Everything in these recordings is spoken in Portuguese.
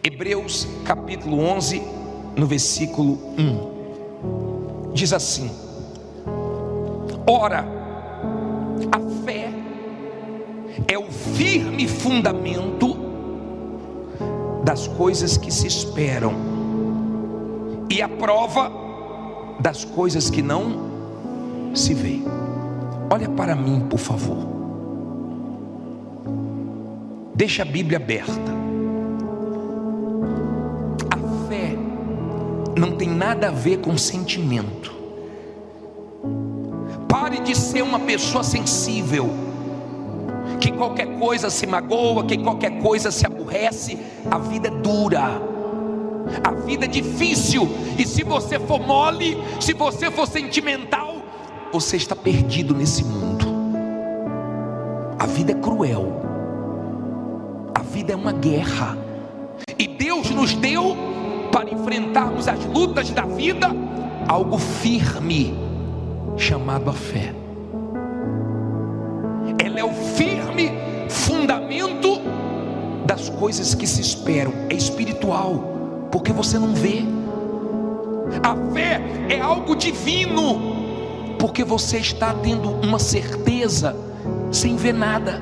Hebreus capítulo 11, no versículo 1, diz assim: ora, a fé é o firme fundamento das coisas que se esperam e a prova das coisas que não se vê. Olha para mim, por favor. Deixa a Bíblia aberta. A fé não tem nada a ver com sentimento. Pare de ser uma pessoa sensível, que qualquer coisa se magoa, que qualquer coisa se aborrece. A vida é dura, a vida é difícil, e se você for mole, se você for sentimental, você está perdido nesse mundo. A vida é cruel, a vida é uma guerra, e Deus nos deu para enfrentarmos as lutas da vida algo firme, chamado a fé. Ela é o firme fundamento das coisas que se esperam. É espiritual, porque você não vê. A fé é algo divino, porque você está tendo uma certeza sem ver nada.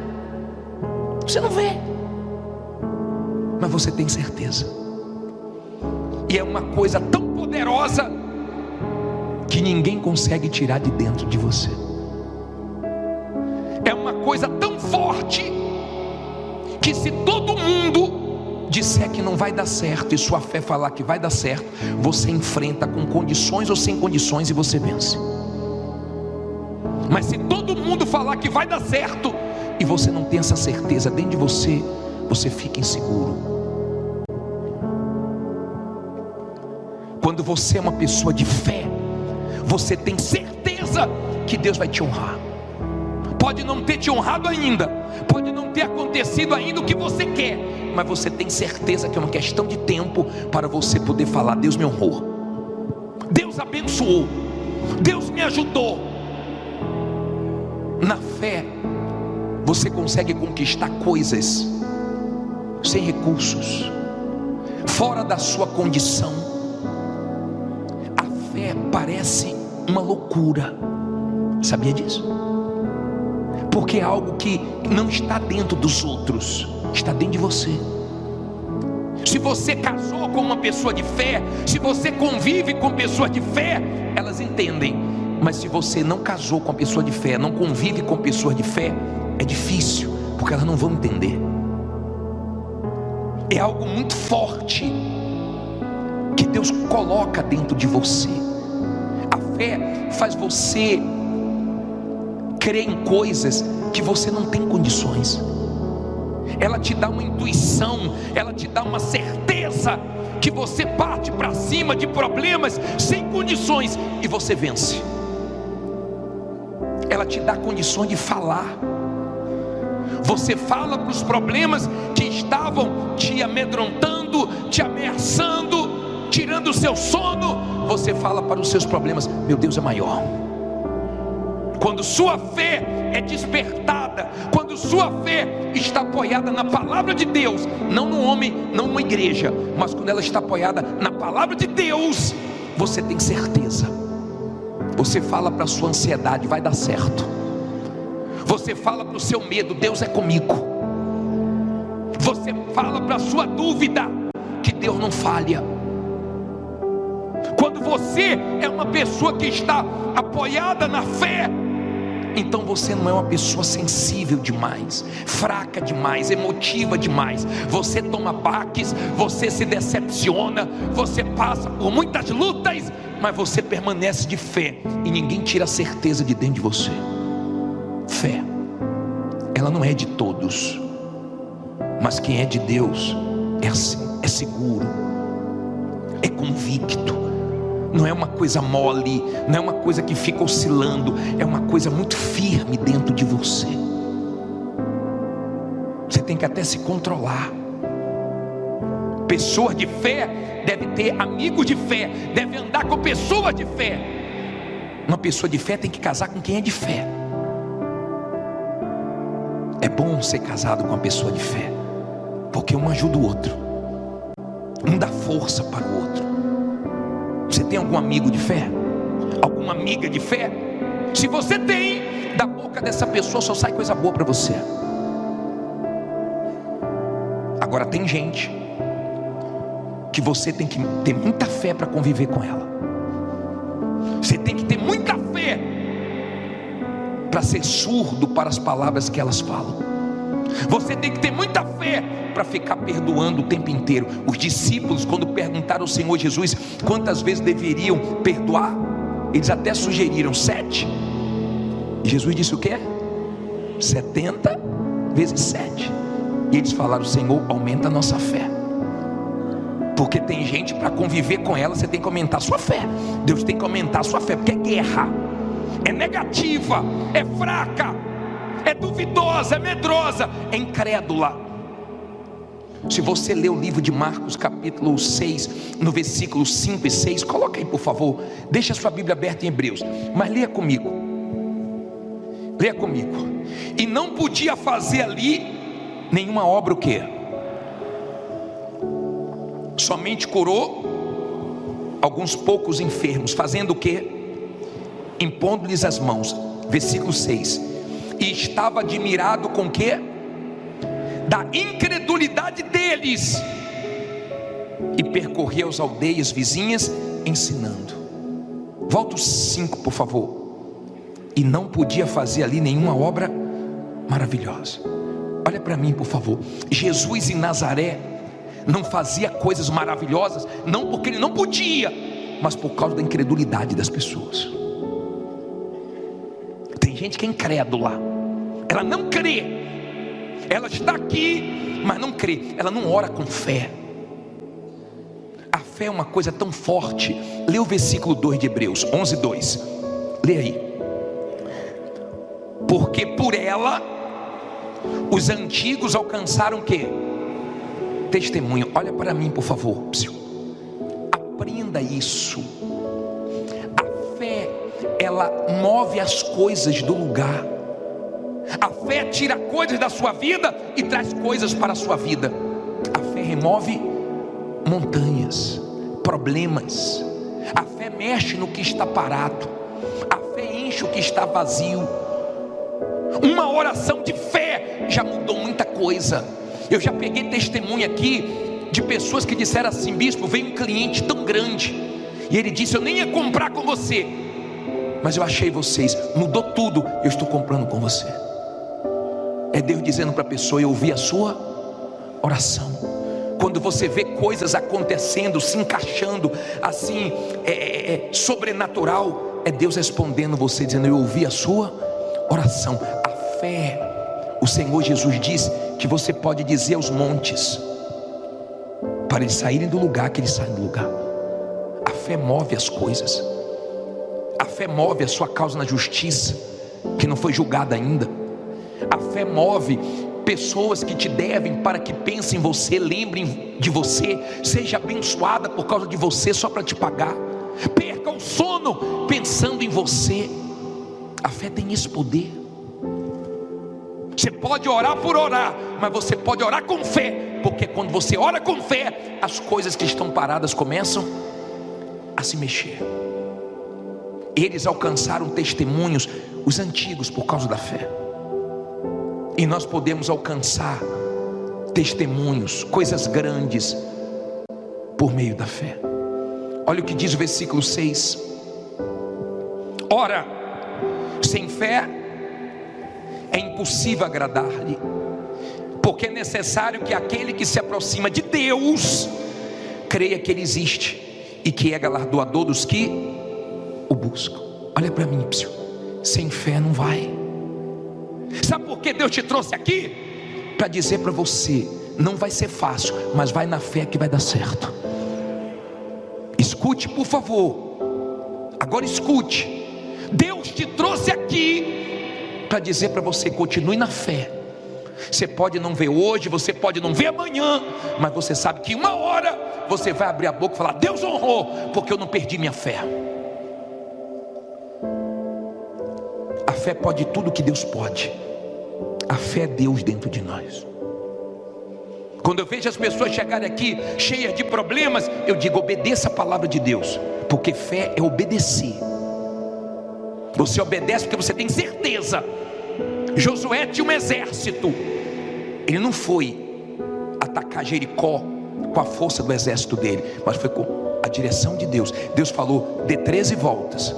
Você não vê, mas você tem certeza. E é uma coisa tão poderosa que ninguém consegue tirar de dentro de você. É uma coisa tão forte que se todo mundo disser que não vai dar certo e sua fé falar que vai dar certo, você enfrenta com condições ou sem condições e você vence. Mas se todo mundo falar que vai dar certo e você não tem essa certeza dentro de você, você fica inseguro. Quando você é uma pessoa de fé, você tem certeza que Deus vai te honrar. Pode não ter te honrado ainda, pode não ter acontecido ainda o que você quer, mas você tem certeza que é uma questão de tempo para você poder falar: Deus me honrou, Deus abençoou, Deus me ajudou. Na fé, você consegue conquistar coisas sem recursos, fora da sua condição. A fé parece uma loucura, sabia disso? Porque é algo que não está dentro dos outros, está dentro de você. Se você casou com uma pessoa de fé, se você convive com pessoas de fé, elas entendem. Mas se você não casou com a pessoa de fé, não convive com pessoas de fé, é difícil, porque elas não vão entender. É algo muito forte que Deus coloca dentro de você. A fé faz você crer em coisas que você não tem condições. Ela te dá uma intuição, ela te dá uma certeza que você parte para cima de problemas sem condições e você vence. Ela te dá condições de falar. Você fala para os problemas que estavam te amedrontando, te ameaçando, tirando o seu sono. Você fala para os seus problemas: meu Deus é maior. Quando sua fé é despertada, quando sua fé está apoiada na palavra de Deus, não no homem, não numa igreja, mas quando ela está apoiada na palavra de Deus, você tem certeza. Você fala para a sua ansiedade: vai dar certo. Você fala para o seu medo: Deus é comigo. Você fala para a sua dúvida que Deus não falha. Quando você é uma pessoa que está apoiada na fé, então você não é uma pessoa sensível demais, fraca demais, emotiva demais. Você toma baques, você se decepciona, você passa por muitas lutas, mas você permanece de fé e ninguém tira a certeza de dentro de você. Fé, ela não é de todos, mas quem é de Deus é assim, é seguro, é convicto. Não é uma coisa mole, não é uma coisa que fica oscilando, é uma coisa muito firme dentro de você. Você tem que até se controlar. Pessoas de fé devem ter amigos de fé, devem andar com pessoas de fé. Uma pessoa de fé tem que casar com quem é de fé. É bom ser casado com uma pessoa de fé, porque um ajuda o outro. Um dá força para o outro. Você tem algum amigo de fé? Alguma amiga de fé? Se você tem, da boca dessa pessoa só sai coisa boa para você. Agora tem gente que você tem que ter muita fé para conviver com ela. Você tem que ter muita fé para ser surdo para as palavras que elas falam. Você tem que ter muita fé para ficar perdoando o tempo inteiro. Os discípulos, quando perguntaram ao Senhor Jesus quantas vezes deveriam perdoar, eles até sugeriram 7. E Jesus disse o quê? 70 vezes 7. E eles falaram: Senhor, aumenta a nossa fé. Porque tem gente, para conviver com ela, você tem que aumentar a sua fé. Deus tem que aumentar a sua fé, porque é guerra, é negativa, é fraca, é duvidosa, é medrosa, é incrédula. Se você ler o livro de Marcos capítulo 6, no versículo 5 e 6, coloca aí por favor, deixa a sua Bíblia aberta em Hebreus, mas leia comigo. Leia comigo. E não podia fazer ali nenhuma obra o quê? Somente curou alguns poucos enfermos, fazendo o quê? Impondo-lhes as mãos. Versículo 6. E estava admirado com o quê? Da incredulidade deles. E percorreu as aldeias vizinhas ensinando. Volta os 5 por favor. E não podia fazer ali nenhuma obra maravilhosa. Olha para mim por favor. Jesus em Nazaré não fazia coisas maravilhosas, não porque ele não podia, mas por causa da incredulidade das pessoas. Tem gente que é incrédula, ela não crê, ela está aqui, mas não crê, ela não ora com fé. A fé é uma coisa tão forte. Lê o versículo 2 de Hebreus 11:2. Lê aí. Porque por ela os antigos alcançaram o quê? Testemunho. Olha para mim por favor. Aprenda isso. A fé, ela move as coisas do lugar. A fé tira coisas da sua vida e traz coisas para a sua vida. A fé remove montanhas, problemas. A fé mexe no que está parado. A fé enche o que está vazio. Uma oração de fé já mudou muita coisa. Eu já peguei testemunho aqui de pessoas que disseram assim: bispo, veio um cliente tão grande e ele disse: eu nem ia comprar com você, mas eu achei vocês, mudou tudo, eu estou comprando com você. É Deus dizendo para a pessoa: eu ouvi a sua oração. Quando você vê coisas acontecendo, se encaixando assim, sobrenatural, é Deus respondendo você, dizendo: eu ouvi a sua oração. A fé, o Senhor Jesus diz que você pode dizer aos montes para eles saírem do lugar, que eles saem do lugar. A fé move as coisas. A fé move a sua causa na justiça, que não foi julgada ainda. A fé move pessoas que te devem, para que pensem em você, lembrem de você, seja abençoada por causa de você, só para te pagar. Perca o sono pensando em você. A fé tem esse poder. Você pode orar por orar, mas você pode orar com fé, porque quando você ora com fé, as coisas que estão paradas começam a se mexer. Eles alcançaram testemunhos, os antigos, por causa da fé. E nós podemos alcançar testemunhos, coisas grandes, por meio da fé. Olha o que diz o versículo 6. Ora, sem fé é impossível agradar-lhe, porque é necessário que aquele que se aproxima de Deus creia que Ele existe e que é galardoador dos que o buscam. Olha para mim, sem fé não vai. Sabe por que Deus te trouxe aqui? Para dizer para você: não vai ser fácil, mas vai na fé que vai dar certo. Escute por favor. Agora escute. Deus te trouxe aqui para dizer para você: continue na fé. Você pode não ver hoje, você pode não ver amanhã, mas você sabe que uma hora você vai abrir a boca e falar: Deus honrou, porque eu não perdi minha fé. A fé pode tudo que Deus pode. A fé é Deus dentro de nós. Quando eu vejo as pessoas chegarem aqui cheias de problemas, eu digo: obedeça a palavra de Deus, porque fé é obedecer. Você obedece porque você tem certeza. Josué tinha um exército, ele não foi atacar Jericó com a força do exército dele, mas foi com a direção de Deus. Deus falou: dê 13 voltas.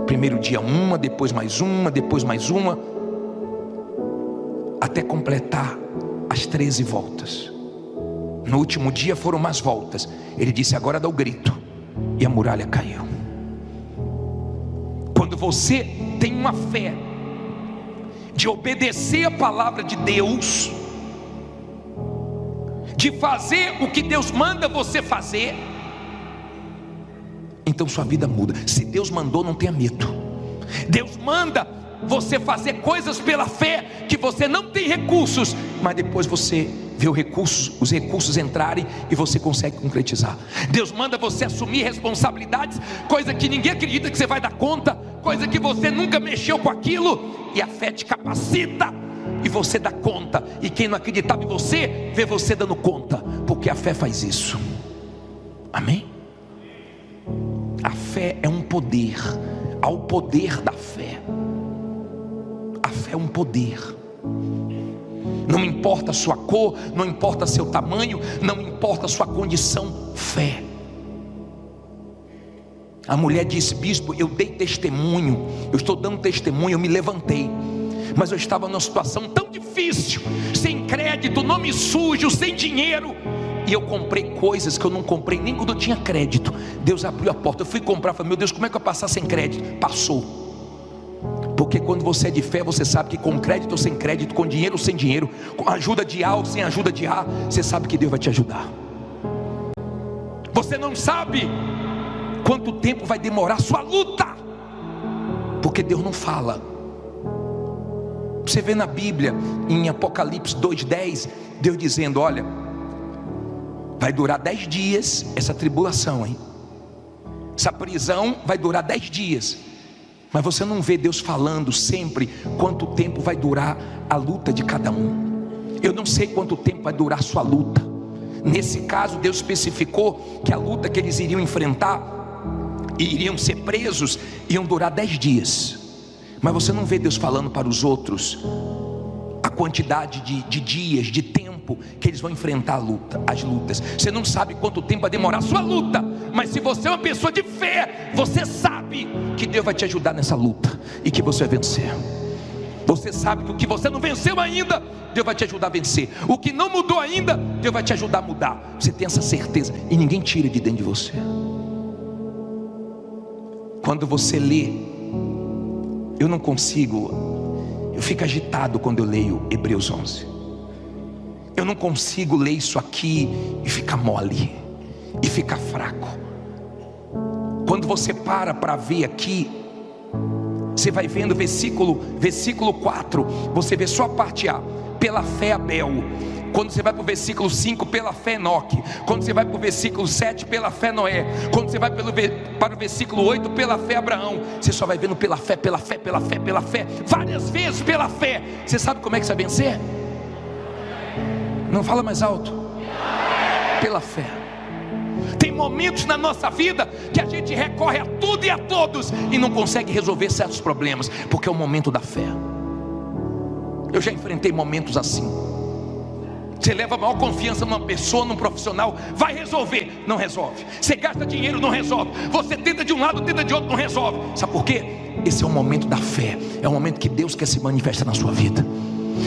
Primeiro dia uma, depois mais uma, depois mais uma, até completar as 13 voltas. No último dia foram mais voltas. Ele disse: agora dá o grito. E a muralha caiu. Quando você tem uma fé de obedecer a palavra de Deus, de fazer o que Deus manda você fazer, então sua vida muda. Se Deus mandou, não tenha medo. Deus manda você fazer coisas pela fé que você não tem recursos, mas depois você vê os recursos entrarem e você consegue concretizar. Deus manda você assumir responsabilidades, coisa que ninguém acredita que você vai dar conta, coisa que você nunca mexeu com aquilo, e a fé te capacita e você dá conta. E quem não acreditava em você, vê você dando conta, porque a fé faz isso. Amém? A fé é um poder. Há o poder da fé. A fé é um poder. Não importa a sua cor, não importa seu tamanho, não importa a sua condição, fé. A mulher disse: bispo, eu dei testemunho, eu estou dando testemunho, eu me levantei, mas eu estava numa situação tão difícil, sem crédito, nome sujo, sem dinheiro, e eu comprei coisas que eu não comprei nem quando eu tinha crédito. Deus abriu a porta, eu fui comprar, falei: meu Deus, como é que eu vou passar sem crédito? Passou. Porque quando você é de fé, você sabe que com crédito ou sem crédito, com dinheiro ou sem dinheiro, com ajuda de A ou sem ajuda de A, você sabe que Deus vai te ajudar. Você não sabe quanto tempo vai demorar a sua luta, porque Deus não fala. Você vê na Bíblia, em Apocalipse 2:10, Deus dizendo: olha, vai durar 10 dias essa tribulação, hein? Essa prisão vai durar 10 dias. Mas você não vê Deus falando sempre quanto tempo vai durar a luta de cada um. Eu não sei quanto tempo vai durar a sua luta. Nesse caso, Deus especificou que a luta que eles iriam enfrentar, e iriam ser presos, iam durar 10 dias. Mas você não vê Deus falando para os outros a quantidade de dias, de tempo que eles vão enfrentar as lutas. Você não sabe quanto tempo vai demorar a sua luta, mas se você é uma pessoa de fé, você sabe que Deus vai te ajudar nessa luta e que você vai vencer. Você sabe que o que você não venceu ainda, Deus vai te ajudar a vencer. O que não mudou ainda, Deus vai te ajudar a mudar. Você tem essa certeza e ninguém tira de dentro de você. Quando você lê, eu não consigo, eu fico agitado quando eu leio Hebreus 11. Eu não consigo ler isso aqui e ficar mole, e ficar fraco. Quando você para ver aqui, você vai vendo versículo 4, você vê só a parte A: pela fé Abel. Quando você vai para o versículo 5, pela fé Enoque. Quando você vai para o versículo 7, pela fé Noé. Quando você vai para o versículo 8, pela fé Abraão. Você só vai vendo pela fé, pela fé, pela fé, pela fé, várias vezes pela fé. Você sabe como é que você vai vencer? Não fala mais alto. Pela fé. Tem momentos na nossa vida que a gente recorre a tudo e a todos e não consegue resolver certos problemas, porque é o momento da fé. Eu já enfrentei momentos assim. Você leva a maior confiança numa pessoa, num profissional, vai resolver, não resolve. Você gasta dinheiro, não resolve. Você tenta de um lado, tenta de outro, não resolve. Sabe por quê? Esse é o momento da fé. É o momento que Deus quer se manifestar na sua vida.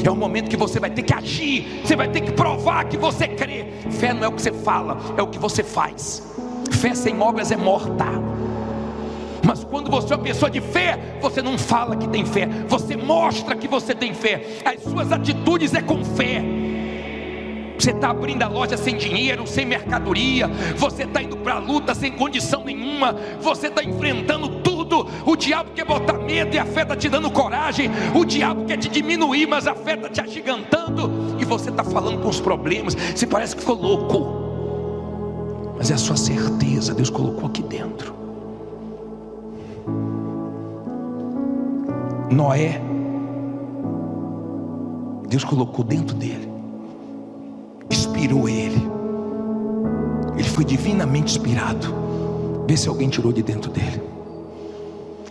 É o momento que você vai ter que agir. Você vai ter que provar que você crê. Fé não é o que você fala, é o que você faz. Fé sem obras é morta. Mas quando você é uma pessoa de fé, você não fala que tem fé, você mostra que você tem fé. As suas atitudes é com fé. Você está abrindo a loja sem dinheiro, sem mercadoria. Você está indo para a luta sem condição nenhuma. Você está enfrentando tudo. O diabo quer botar medo e a fé está te dando coragem. O diabo quer te diminuir, mas a fé está te agigantando. E você está falando com os problemas. Você parece que ficou louco, mas é a sua certeza. Deus colocou aqui dentro. Noé, Deus colocou dentro dele inspirou ele. Ele foi divinamente inspirado. Vê se alguém tirou de dentro dele.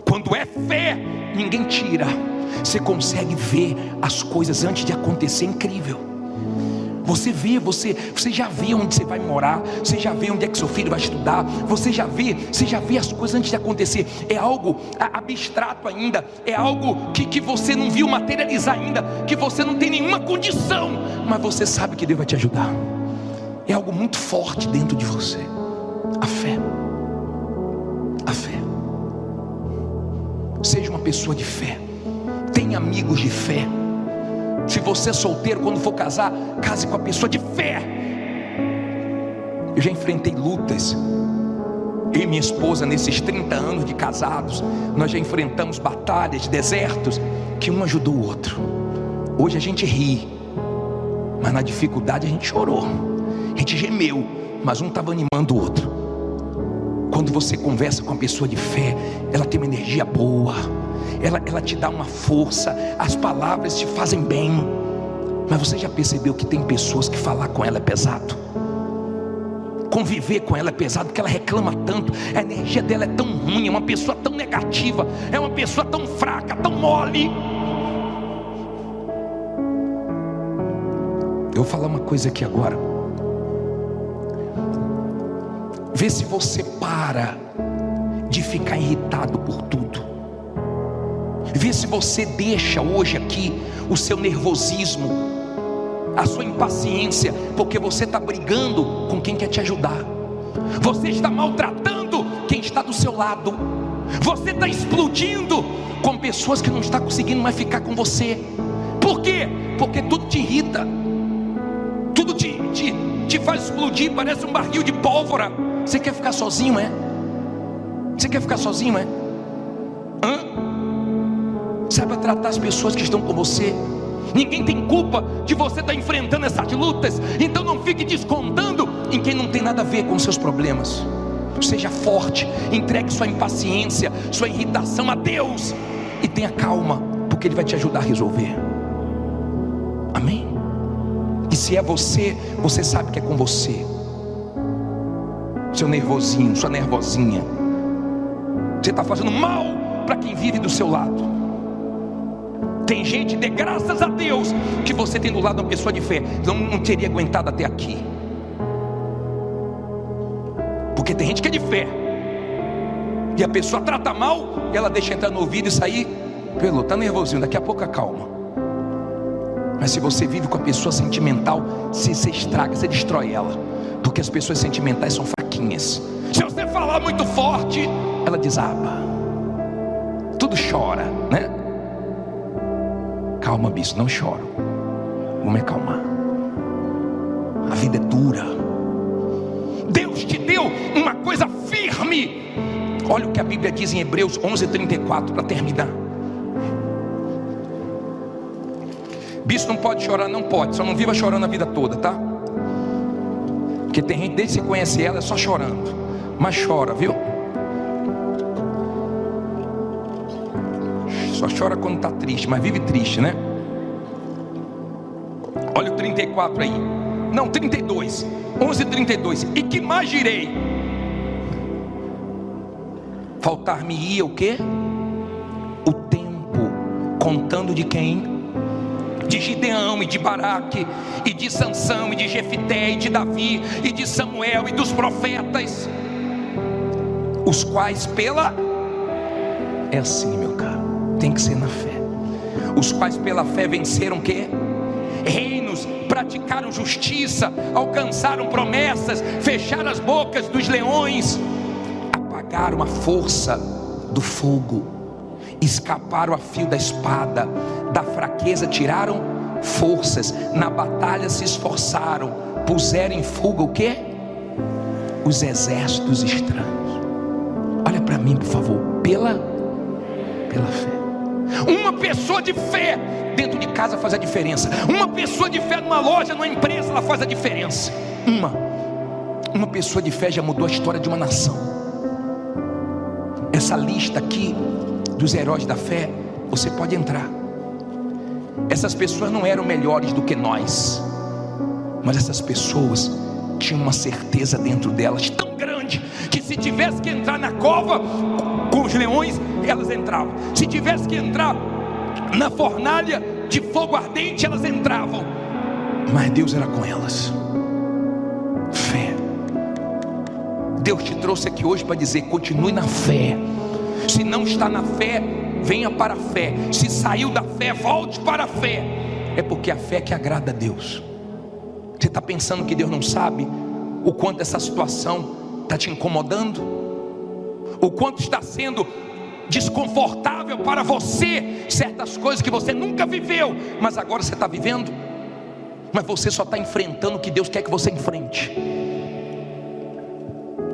Quando é fé, ninguém tira. Você consegue ver as coisas antes de acontecer. Incrível. Você vê, você já vê onde você vai morar, você já vê onde é que seu filho vai estudar, você já vê as coisas antes de acontecer. É algo abstrato ainda, é algo que você não viu materializar ainda, que você não tem nenhuma condição, mas você sabe que Deus vai te ajudar. É algo muito forte dentro de você. A fé. A fé. Seja uma pessoa de fé. Tenha amigos de fé. Se você é solteiro, quando for casar, case com a pessoa de fé. Eu já enfrentei lutas. Eu e minha esposa, nesses 30 anos de casados, nós já enfrentamos batalhas, desertos, que um ajudou o outro. Hoje a gente ri, mas na dificuldade a gente chorou, a gente gemeu, mas um estava animando o outro. Quando você conversa com uma pessoa de fé, ela tem uma energia boa, ela te dá uma força, as palavras te fazem bem. Mas você já percebeu que tem pessoas que falar com ela é pesado? Conviver com ela é pesado, porque ela reclama tanto, a energia dela é tão ruim, é uma pessoa tão negativa, é uma pessoa tão fraca, tão mole. Eu vou falar uma coisa aqui agora. Vê se você para de ficar irritado por tudo. Vê se você deixa hoje aqui o seu nervosismo, a sua impaciência, porque você está brigando com quem quer te ajudar. Você está maltratando quem está do seu lado. Você está explodindo com pessoas que não estão conseguindo mais ficar com você. Por quê? Porque tudo te irrita, tudo te faz explodir, parece um barril de pólvora. Você quer ficar sozinho, é? Você quer ficar sozinho, é? Saiba tratar as pessoas que estão com você. Ninguém tem culpa de você estar enfrentando essas lutas. Então não fique descontando em quem não tem nada a ver com os seus problemas. Seja forte, entregue sua impaciência, sua irritação a Deus e tenha calma, porque Ele vai te ajudar a resolver. Amém? E se é você, você sabe que é com você. Seu nervosinho, sua nervosinha, você está fazendo mal para quem vive do seu lado. Tem gente, dê graças a Deus que você tem do lado uma pessoa de fé, não teria aguentado até aqui. Porque tem gente que é de fé, e a pessoa trata mal, ela deixa entrar no ouvido e sair, pelo, tá nervosinho, daqui a pouco acalma. Mas se você vive com a pessoa sentimental, você estraga, você destrói ela. Porque as pessoas sentimentais são fraquinhas. Se você falar muito forte, ela desaba, tudo chora, né? Calma, bicho, não choro. Vamos me acalmar. A vida é dura. Deus te deu uma coisa firme. Olha o que a Bíblia diz em Hebreus 11:34 para terminar. Bicho não pode chorar, não pode. Só não viva chorando a vida toda, tá? Porque tem gente, desde que você conhece ela, é só chorando. Mas chora, viu? Só chora quando está triste, mas vive triste, né? Olha o 34 aí. Não, 32. 11:32. E que mais direi? Faltar-me-ia o quê? O tempo, contando de quem? De Gideão e de Baraque, e de Sansão, e de Jefité, e de Davi, e de Samuel, e dos profetas, os quais é assim, meu caro, tem que ser na fé. Os quais pela fé venceram o quê? Reinos, praticaram justiça, alcançaram promessas, fecharam as bocas dos leões, apagaram a força do fogo, escaparam a fio da espada, da fraqueza tiraram forças, na batalha se esforçaram, puseram em fuga o quê? Os exércitos estranhos. Olha para mim, por favor, pela fé. Uma pessoa de fé dentro de casa faz a diferença. Uma pessoa de fé numa loja, numa empresa, ela faz a diferença. Uma pessoa de fé já mudou a história de uma nação. Essa lista aqui dos heróis da fé, você pode entrar. Essas pessoas não eram melhores do que nós, Mas essas pessoas tinham uma certeza dentro delas tão grande, que se tivesse que entrar na cova com os leões, elas entravam. Se tivesse que entrar na fornalha de fogo ardente, elas entravam. Mas Deus era com elas. Fé. Deus te trouxe aqui hoje para dizer: continue na fé. Se não está na fé, venha para a fé. Se saiu da fé, volte para a fé. É porque a fé que agrada a Deus. Você está pensando que Deus não sabe o quanto essa situação está te incomodando? O quanto está sendo desconfortável para você certas coisas que você nunca viveu, mas agora você está vivendo? Mas você só está enfrentando o que Deus quer que você enfrente.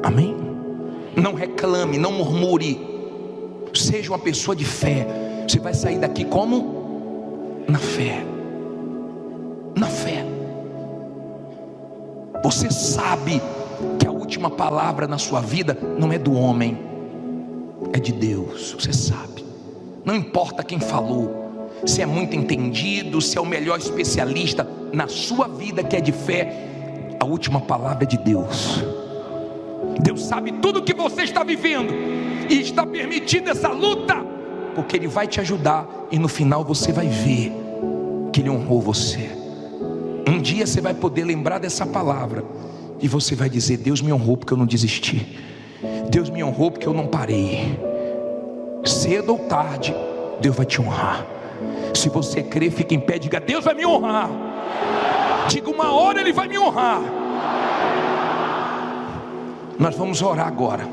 Amém? Não reclame, não murmure. Seja uma pessoa de fé. Você vai sair daqui como? Na fé. Na fé. Você sabe que a última palavra na sua vida não é do homem, é de Deus. Você sabe. Não importa quem falou, se é muito entendido, se é o melhor especialista na sua vida que é de fé, a última palavra é de Deus. Deus sabe tudo o que você está vivendo e está permitindo essa luta, porque Ele vai te ajudar, e no final você vai ver que Ele honrou você. Um dia você vai poder lembrar dessa palavra e você vai dizer: Deus me honrou porque eu não desisti. Deus me honrou porque eu não parei. Cedo ou tarde, Deus vai te honrar. Se você crer, fica em pé e diga: Deus vai me honrar. Diga: uma hora Ele vai me honrar. Nós vamos orar agora.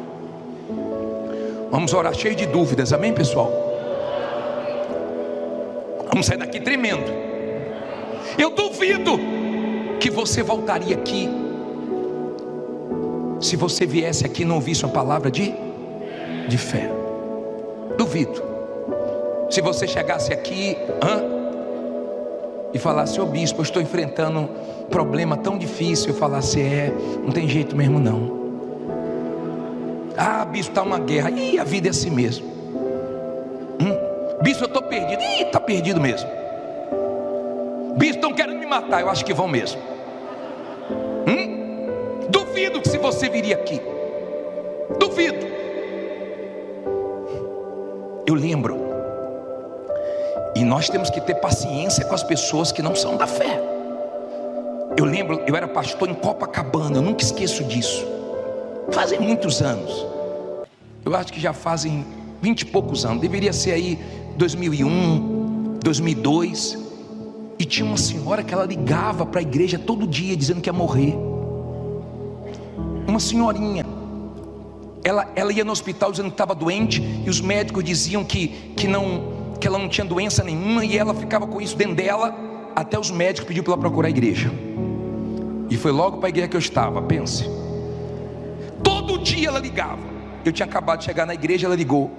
Vamos orar cheio de dúvidas, amém, pessoal? Vamos sair daqui tremendo. Eu duvido que você voltaria aqui se você viesse aqui e não ouvisse uma palavra de fé. Duvido. Se você chegasse aqui e falasse: ô bispo, eu estou enfrentando um problema tão difícil. Eu falasse: não tem jeito mesmo não. Ah, bispo, está uma guerra. Ih, a vida é assim mesmo. Bispo, eu estou perdido. Ih, está perdido mesmo. Bispo, estão querendo me matar. Eu acho que vão mesmo. Duvido que se você viria aqui. Duvido. Eu lembro. E nós temos que ter paciência com as pessoas que não são da fé. Eu lembro, eu era pastor em Copacabana. Eu nunca esqueço disso. Fazem muitos anos. Eu acho que já fazem 20 e poucos anos. Deveria ser aí 2001, 2002. E tinha uma senhora que ela ligava para a igreja todo dia dizendo que ia morrer. Uma senhorinha. Ela ia no hospital dizendo que estava doente, e os médicos diziam que ela não tinha doença nenhuma, e ela ficava com isso dentro dela, até os médicos pediram para ela procurar a igreja. E foi logo para a igreja que eu estava, pense. Todo dia ela ligava. Eu tinha acabado de chegar na igreja, ela ligou: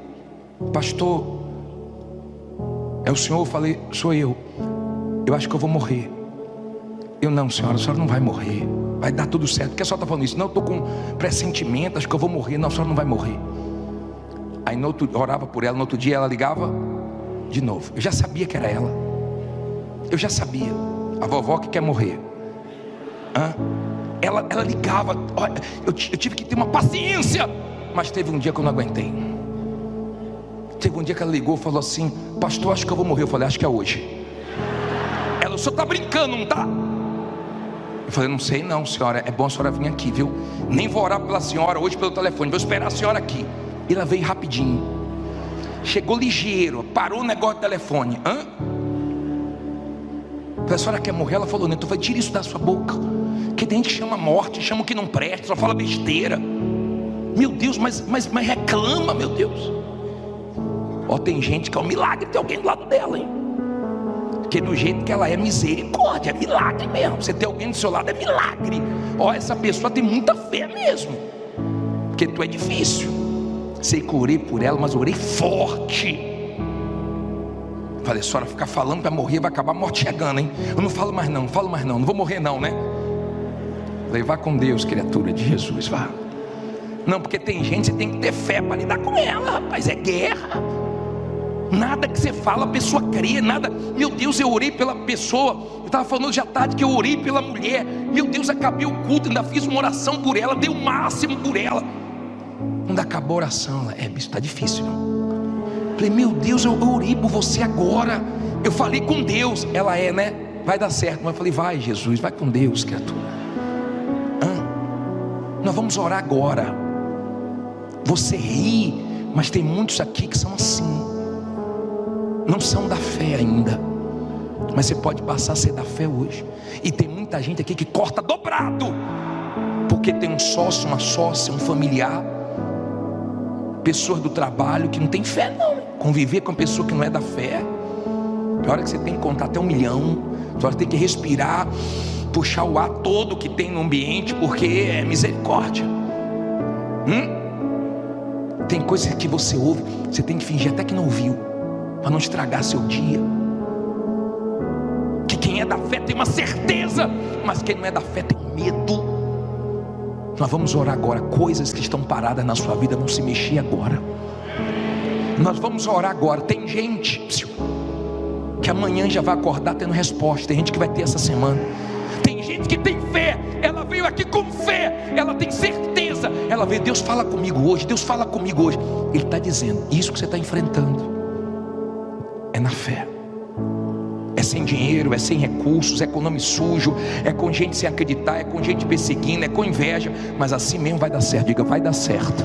pastor, é o senhor? Eu falei: sou eu. Eu acho que eu vou morrer. Eu: não, senhora, a senhora não vai morrer. Vai dar tudo certo. Por que a senhora está falando isso? Não, eu estou com pressentimento, acho que eu vou morrer. Não, a senhora não vai morrer. Aí orava por ela, no outro dia ela ligava de novo. Eu já sabia que era ela. Eu já sabia. A vovó que quer morrer. Ela ligava. Eu tive que ter uma paciência. Mas teve um dia que eu não aguentei. Teve um dia que ela ligou e falou assim: pastor, acho que eu vou morrer. Eu falei: acho que é hoje. Ela: o senhor está brincando, não está? Eu falei: não sei não, senhora. É bom a senhora vir aqui, viu? Nem vou orar pela senhora hoje pelo telefone. Vou esperar a senhora aqui. E ela veio rapidinho. Chegou ligeiro. Parou o negócio do telefone. Eu falei: a senhora quer morrer? Ela falou: não. Eu falei: tira isso da sua boca. Que tem gente que chama morte, chama o que não presta, só fala besteira. Meu Deus, mas reclama, meu Deus. Tem gente que é um milagre ter alguém do lado dela, hein? Porque do jeito que ela é, misericórdia, é milagre mesmo. Você ter alguém do seu lado é milagre. Essa pessoa tem muita fé mesmo. Porque tu é difícil. Sei que eu orei por ela, mas orei forte. Falei: a senhora ficar falando para morrer, vai acabar a morte chegando, hein? Eu não falo mais não, não vou morrer não, né? Falei: vá com Deus, criatura de Jesus, vá. Não, porque tem gente, você tem que ter fé para lidar com ela, rapaz, é guerra. Nada que você fala a pessoa crê, nada. Meu Deus, eu orei pela pessoa. Eu estava falando hoje à tarde que eu orei pela mulher. Meu Deus, acabei o culto, ainda fiz uma oração por ela, dei o máximo por ela. Quando acabou a oração, ela, bicho, está difícil. Falei, meu Deus, eu orei por você agora. Eu falei com Deus. Ela né? Vai dar certo. Mas eu falei, vai Jesus, vai com Deus, criatura. Nós vamos orar agora. Você ri, mas tem muitos aqui que são assim. Não são da fé ainda, mas você pode passar a ser da fé hoje. E tem muita gente aqui que corta dobrado, porque tem um sócio, uma sócia, um familiar, pessoas do trabalho que não tem fé não. Conviver com uma pessoa que não é da fé, tem hora que você tem que contar até 1 milhão, tem hora que tem que respirar, puxar o ar todo que tem no ambiente, porque é misericórdia. Tem coisas que você ouve, você tem que fingir até que não ouviu, para não estragar seu dia. Que quem é da fé tem uma certeza, mas quem não é da fé tem medo. Nós vamos orar agora. Coisas que estão paradas na sua vida vão se mexer agora. Nós vamos orar agora. Tem gente que amanhã já vai acordar tendo resposta. Tem gente que vai ter essa semana. Tem gente que tem fé, ela veio aqui com fé, ela tem certeza, ela veio, Deus fala comigo hoje, Deus fala comigo hoje. Ele está dizendo, isso que você está enfrentando é na fé. É sem dinheiro, é sem recursos, é com nome sujo, é com gente sem acreditar, é com gente perseguindo, é com inveja, mas assim mesmo vai dar certo. Diga, vai dar certo.